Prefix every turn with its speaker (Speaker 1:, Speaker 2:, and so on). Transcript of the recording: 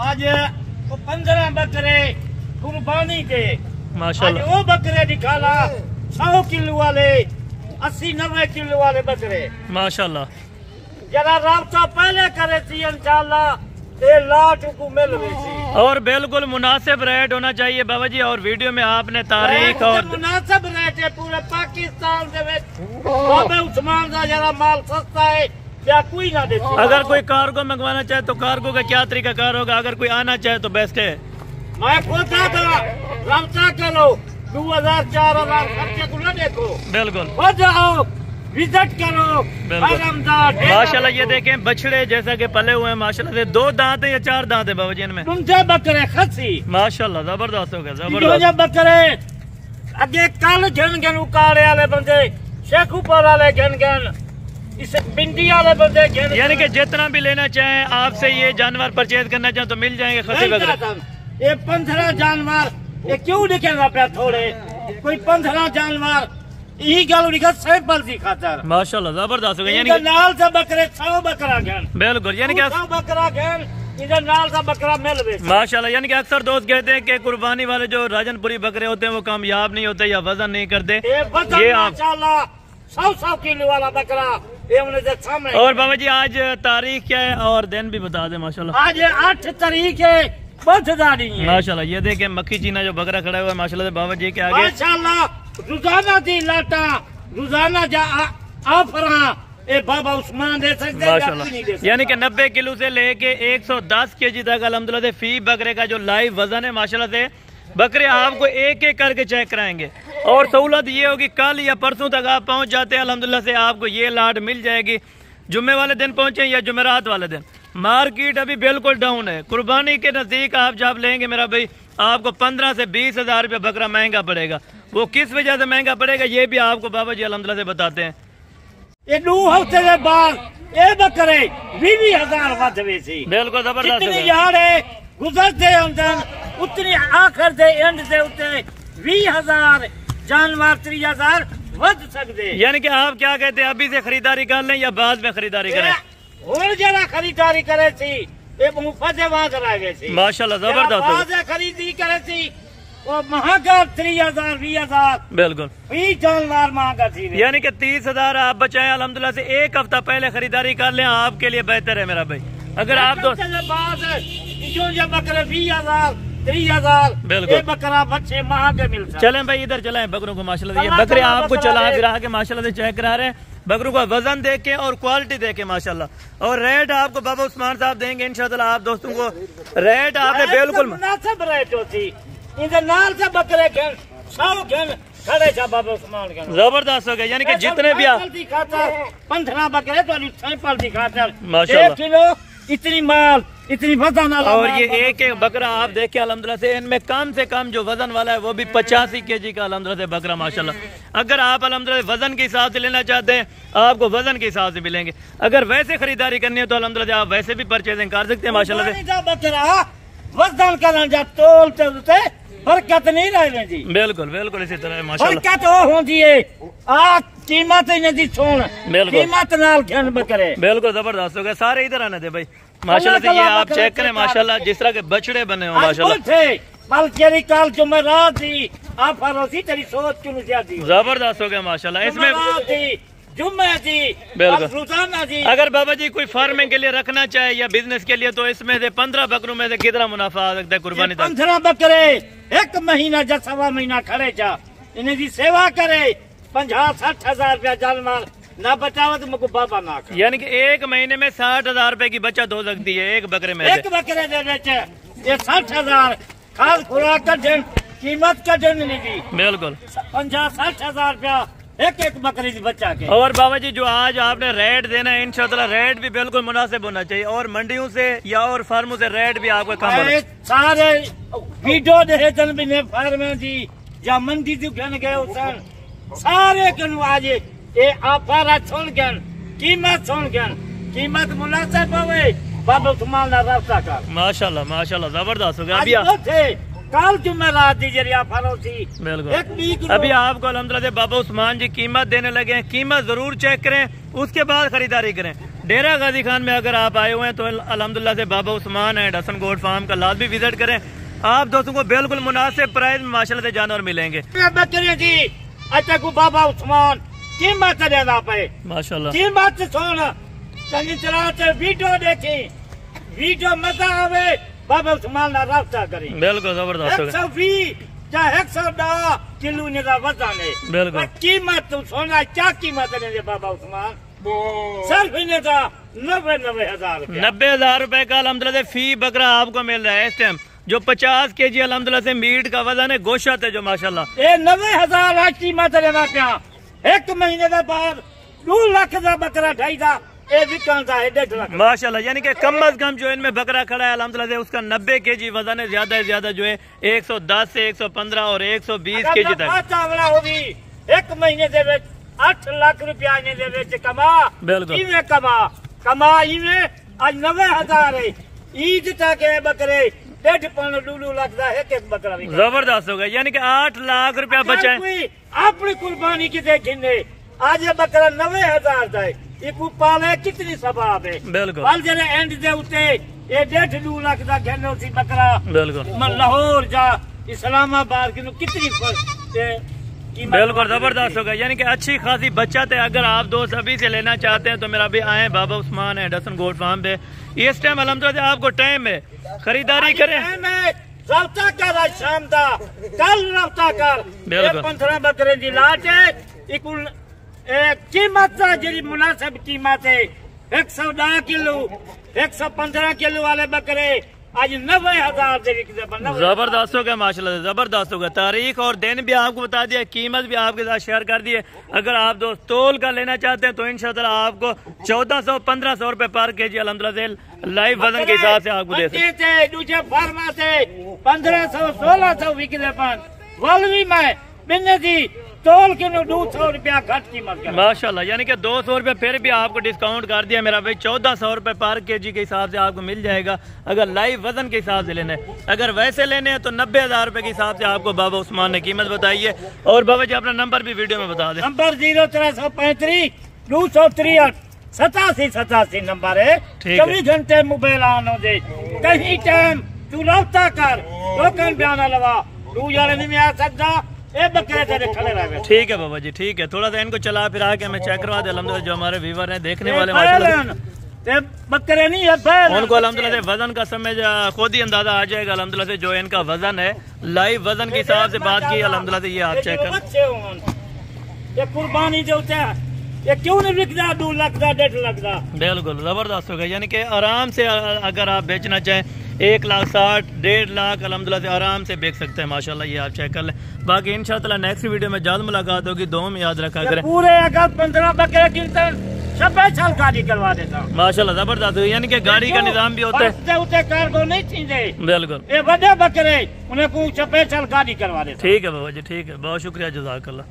Speaker 1: आज 15 बकरे कुर्बानी के
Speaker 2: माशाल्लाह।
Speaker 1: वो बकरे दिखाला 100 किलो वाले 80-90 किलो वाले बकरे
Speaker 2: माशाल्लाह।
Speaker 1: जरा राब्ता पहले करे थी इंशाल्लाह 1 लाख को मिल रही थी।
Speaker 2: और बिल्कुल मुनासिब रेट होना चाहिए बाबा जी। और वीडियो में आपने तारीख और
Speaker 1: मुनासिब रेट है पूरे पाकिस्तान दे बाबे उस्मान का जरा माल सस्ता है क्या कोई ना दे।
Speaker 2: अगर कोई कार्गो मंगवाना चाहे तो कार्गो का क्या तरीका कार होगा? अगर कोई आना चाहे तो बेस्ट है।
Speaker 1: मैं खुद राब्ता करो 2000-4000 खर्चे को न देखो।
Speaker 2: बिल्कुल
Speaker 1: हो जाओ विजिट करो।
Speaker 2: माशाल्लाह ये देखें बछड़े जैसा कि पले हुए हैं माशाल्लाह से। 2 दांत है या 4 दांत है बाबा जी इनमें?
Speaker 1: तुमसे बकरे खसी
Speaker 2: माशाल्लाह जबरदस्त हो गया जबरदस्त।
Speaker 1: बकरे अगे कल घन उकाड़े वाले बंदे शेखुपुर वाले घन इस पिंडी वाले बंदे घन।
Speaker 2: यानी कि जितना भी लेना चाहें आपसे ये जानवर परचेज करना चाहें तो मिल जाएंगे खसी बकरे।
Speaker 1: ये 15 जानवर ये क्यों दिखेगा पे थोड़े कोई 15 जानवर यही गल सैंपल की खातर
Speaker 2: माशाल्लाह जबरदस्त हो गया। यानी
Speaker 1: नाल से बकरे 100 बकरा घन
Speaker 2: बिल्कुल यानी कि
Speaker 1: 100 बकरा घन इधर नाल से बकरा मिल रहे
Speaker 2: माशाल्लाह। यानी कि अक्सर दोस्त कहते हैं कि कुर्बानी वाले जो राजनपुरी बकरे होते हैं वो कामयाब नहीं होते या वजन नहीं करते। ये आप
Speaker 1: 100 किलो वाला बकरा ये उन्हें सामने।
Speaker 2: और बाबा जी आज तारीख क्या है और दिन भी बता दें? माशाल्लाह
Speaker 1: आज 8 तारीख है बर्थदारी है
Speaker 2: माशाल्लाह। ये देखें मक्खी चीना जो बकरा खड़ा हुआ है माशाल्लाह से बाबा जी के आगे
Speaker 1: माशाल्लाह। रोजाना दी लाटा रोजाना जा आफरा ए बाबा उस्मान दे सकते
Speaker 2: माशाल्लाह। यानी कि 90 किलो से लेके 110 केजी तक अल्हम्दुलिल्लाह से फी बकरे का जो लाइव वजन है माशाल्लाह से बकरे आपको एक एक करके चेक कराएंगे। और सहूलत ये होगी कल या परसों तक आप पहुंच जाते हैं अल्हम्दुलिल्लाह से आपको ये लाट मिल जाएगी। जुम्मे वाले दिन पहुंचे या जुमेरात वाले दिन। मार्केट अभी बिल्कुल डाउन है। कुर्बानी के नजदीक आप जब लेंगे मेरा भाई आपको 15 से 20 हजार रुपया बकरा महंगा पड़ेगा। वो किस वजह से महंगा पड़ेगा ये भी आपको बाबा जी अल्हम्दुलिल्लाह से बताते हैं।
Speaker 1: ये 2 हफ्ते के बाद ये बकरे 20,000 वधवे सी
Speaker 2: बिल्कुल जबरदस्त
Speaker 1: जितनी यारे गुजरते अंदर उतनी आखिर दे एंड से उतने 20,000 जानवर 30,000 वध सकते।
Speaker 2: यानी कि आप क्या कहते हैं अभी से खरीदारी कर लें या बाद में खरीदारी करें?
Speaker 1: और जरा खरीदारी करे थी ये मुफ्त वहां करा गए थी
Speaker 2: माशाल्लाह जबरदस्त
Speaker 1: खरीदी करे थी वो महंगा 30,000 20,000
Speaker 2: बिल्कुल
Speaker 1: 20 जानवर महंगा थी।
Speaker 2: यानी कि 30,000 आप बचाए अल्हम्दुलिल्लाह से। 1 हफ्ता पहले खरीदारी कर लें आपके लिए बेहतर है मेरा भाई। अगर आप दोस्त
Speaker 1: जो बकरे 20,000 30,000
Speaker 2: बिल्कुल
Speaker 1: बकरा बच्चे महंगे मिलते।
Speaker 2: चलें भाई इधर चलाएं बकरों को माशाल्लाह। ये बकरे आपको चला फिरा के माशाल्लाह से चेक करा रहे हैं। बकरों का वजन देखे और क्वालिटी देखे माशाल्लाह। और रेट आपको बाबा उस्मान साहब देंगे इंशाल्लाह। आप दोस्तों को रेट आपने बिल्कुल
Speaker 1: मुनासिब रेट होती इधर नाल से बकरे 100 खड़े था बाबा उस्मान
Speaker 2: जबरदस्त हो गया। यानी कि जितने भी
Speaker 1: 15 बकरे तो सैंपल दिखाता
Speaker 2: माशाल्लाह
Speaker 1: 1 किलो इतनी माल इतनी वजन।
Speaker 2: और ये एक एक बकरा आप देखे अल्हम्दुलिल्लाह से इनमें कम से कम जो वजन वाला है वो भी 85 केजी का अल्हम्दुलिल्लाह से बकरा माशाल्लाह। अगर आप अल्हम्दुलिल्लाह वजन के हिसाब से लेना चाहते हैं आपको वजन के हिसाब से मिलेंगे। अगर वैसे खरीदारी करनी है तो अल्हम्दुलिल्लाह आप वैसे भी परचेजिंग कर सकते हैं माशाल्लाह से।
Speaker 1: बकरा वजन करना जा तोलते बरकत नहीं रहे जी।
Speaker 2: बिल्कुल बिल्कुल इसी तरह माशाल्लाह
Speaker 1: बरकत वो होती है आ कीमत नहीं छोड़ कीमत नाल घन बकरे बिल्कुल
Speaker 2: जबरदस्त हो गया। सारे इधर आने दे भाई माशाल्लाह से। ये आप चेक करें माशाल्लाह जिस तरह के बछड़े बने हो माशाल्लाह।
Speaker 1: कल जुमेरात दी आप तेरी सोच क्यों ज्यादा
Speaker 2: जबरदस्त हो गया माशाल्लाह। इसमें
Speaker 1: जुम्मे जी
Speaker 2: बिल्कुल
Speaker 1: रोजाना जी।
Speaker 2: अगर बाबा जी कोई फार्मिंग के लिए रखना चाहे या बिजनेस के लिए तो इसमें से 15 बकरों में से कितना मुनाफा आ सकता है कुर्बानी तक?
Speaker 1: 15 बकरे 1 महीना या 1.25 महीना खड़े जा इन्हें की सेवा करे 50-60 हजार रुपया जानवर ना बचाओ तो मुझको बाबा ना कर।
Speaker 2: यानी कि 1 महीने में 60,000 रुपए की बचत हो सकती है एक बकरे में।
Speaker 1: 1 बकरे दे बेचे ये 60,000 खाद खुराक का कीमत का जन नहीं
Speaker 2: बिल्कुल
Speaker 1: 50-60 हजार रुपया एक बकरी बच्चा के।
Speaker 2: और बाबा जी जो आज आपने रेट देना है इंशाल्लाह रेट भी बिल्कुल मुनासिब होना चाहिए। और मंडियों से या और फार्मों से रेट भी आपको कम होना।
Speaker 1: सारे वीडियो देखे जन भी ने फार्म जी या मंडी दुकान गए उसन सारे कन आज ये आफारा छोड़ गन कीमत छोड़ गन कीमत मुनासिब होवे बाबा तुम्हारा रास्ता का
Speaker 2: माशाल्लाह माशाल्लाह जबरदस्त हो गया।
Speaker 1: कल जुमेरात दी जरिया फरोसी
Speaker 2: बिल्कुल। अभी आपको अल्हम्दुलिल्लाह से बाबा उस्मान जी कीमत देने लगे हैं। कीमत जरूर चेक करें उसके बाद खरीदारी करें। डेरा गाजी खान में अगर आप आए हुए हैं तो अल्हम्दुलिल्लाह से Baba Usman and Hasan goat farm का लाजमी विजिट करें। आप दोस्तों को बिल्कुल मुनासिब प्राइस में माशाल्लाह से जानवर मिलेंगे।
Speaker 1: बकरियां जी अच्छा को बाबा उस्मान कीमत देना पे
Speaker 2: माशाल्लाह
Speaker 1: कीमत सुन चंगी तरह से वीडियो देखी वीडियो मजा आवे बाबा उस्मान ना रास्ता करी
Speaker 2: बिल्कुल जबरदस्त होगा।
Speaker 1: 120 या 110 किलो ने का वजन है
Speaker 2: बिल्कुल
Speaker 1: कीमत तो सोना क्या कीमत है बाबा उस्मान सिर्फ इन्हें का 90,000
Speaker 2: 90,000 रुपए का अल्हम्दुलिल्लाह से फी बकरा आपको मिल रहा है इस टाइम, जो 50 kg अल्हम्दुलिल्लाह से मीट का वजन है, गोश्त है जो माशाल्लाह।
Speaker 1: ये 90,000 कीमत लेना क्या एक महीने के बाद 2 लाख का बकरा ढाई था ये बिकता है 1.5 लाख
Speaker 2: माशाल्लाह। यानी कि कम अज कम जो इनमें बकरा खड़ा है अल्हम्दुलिल्लाह से उसका 90 kg वजन है, ज्यादा से ज्यादा जो है 110 से 115 और 120 kg तक
Speaker 1: चावला होगी एक महीने से 8 लाख रुपया कमा
Speaker 2: बिल्कुल
Speaker 1: इन्हें कमा इन्हें आज 90,000 है ईद तक बकरे 1.5 लाख का एक बकरा
Speaker 2: जबरदस्त होगा। यानी कि 8 लाख रुपया बचा है
Speaker 1: अपनी कुर्बानी की देखिए आज ये बकरा 90,000 का है इको पाले कितनी सवाब है
Speaker 2: बिल्कुल
Speaker 1: पाल जरे एंड दे उते ये 1.5 लाख का घेनो सी बकरा
Speaker 2: बिल्कुल
Speaker 1: लाहौर जा इस्लामाबाद की कितनी
Speaker 2: बिल्कुल जबरदस्त होगा। यानी कि अच्छी खासी बचत है। अगर आप दोस्त अभी से लेना चाहते हैं तो मेरा भी आए बाबा उस्मान है हसन गोट फार्म पे। इस टाइम अल्हम्दुलिल्लाह आपको टाइम है खरीदारी करें
Speaker 1: रफ्ता कर शाम दा कल रफ्ता कर 15 बकरे की लाट है कीमत जी मुनासिब कीमत है 110 किलो 115 किलो वाले बकरे आज 90,000
Speaker 2: जबरदस्त हो गया माशाल्लाह जबरदस्त होगा। तारीख और दिन भी आपको बता दिया, कीमत भी आपके साथ शेयर कर दी है। अगर आप दोस्त तोल का लेना चाहते हैं तो इंशाल्लाह आपको 1400-1500 रुपए पर केजी अल्हम्दुलिल्लाह से लाइव वजन के हिसाब से आपको दे सकते हैं।
Speaker 1: दूसरे फार्मा से 1500-1600 विकले वॉल्वी में बिन्ने जी तोल के 200 रुपया घट कीमत
Speaker 2: माशाल्लाह। यानी कि 200 रुपए फिर भी आपको डिस्काउंट कर दिया मेरा भाई, 1400 रुपए पर केजी के हिसाब से आपको मिल जाएगा अगर लाइव वजन के हिसाब से लेना है। अगर वैसे लेने हैं तो 90,000 रुपए के हिसाब से आपको बाबा उस्मान ने कीमत बताई है। और बाबा जी अपना नंबर भी वीडियो में बता दें।
Speaker 1: नंबर 0335 263 8787 नंबर है। 24 घंटे मोबाइल ऑन हो दे कहीं टाइम तू रब्ता कर टोकन बयान लगा तू यार नहीं आ सकता
Speaker 2: ठीक है बाबा जी ठीक है। थोड़ा सा इनको चला फिर आके हमें चेक करवा दे अल्हम्दुलिल्लाह जो हमारे व्यूवर हैं देखने वाले
Speaker 1: बकरे नहीं है
Speaker 2: उनको अल्हम्दुलिल्लाह से वजन का समझ खुद ही अंदाजा आ जाएगा अल्हम्दुलिल्लाह से जो इनका वजन है लाइव वजन के हिसाब से बात की अल्हम्दुलिल्लाह से ये आप चेक कर
Speaker 1: ये कुर्बानी जो होता है ये क्यों नहीं बिकता 2 लाख का 1.5 लाख का
Speaker 2: बिल्कुल जबरदस्त होगा। यानी कि आराम से अगर आप बेचना चाहें 1,60,000 1.5 लाख अल्हम्दुलिल्लाह से आराम से बेच सकते हैं माशाल्लाह। ये आप चेक कर लें। बाकी इंशाअल्लाह नेक्स्ट वीडियो में जल्द मुलाकात होगी। दो में याद रखा करें
Speaker 1: पूरे अगर 15 बकरे गिनते सब गाड़ी करवा देता
Speaker 2: माशाल्लाह जबरदस्त। यानी कि गाड़ी का निजाम भी होता है
Speaker 1: कार्गो नहीं थी
Speaker 2: बिल्कुल
Speaker 1: ये बड़े बकरे उन्हें को स्पेशल गाड़ी करवा देता।
Speaker 2: ठीक है बाबा जी ठीक है बहुत शुक्रिया जज़ाकल्लाह।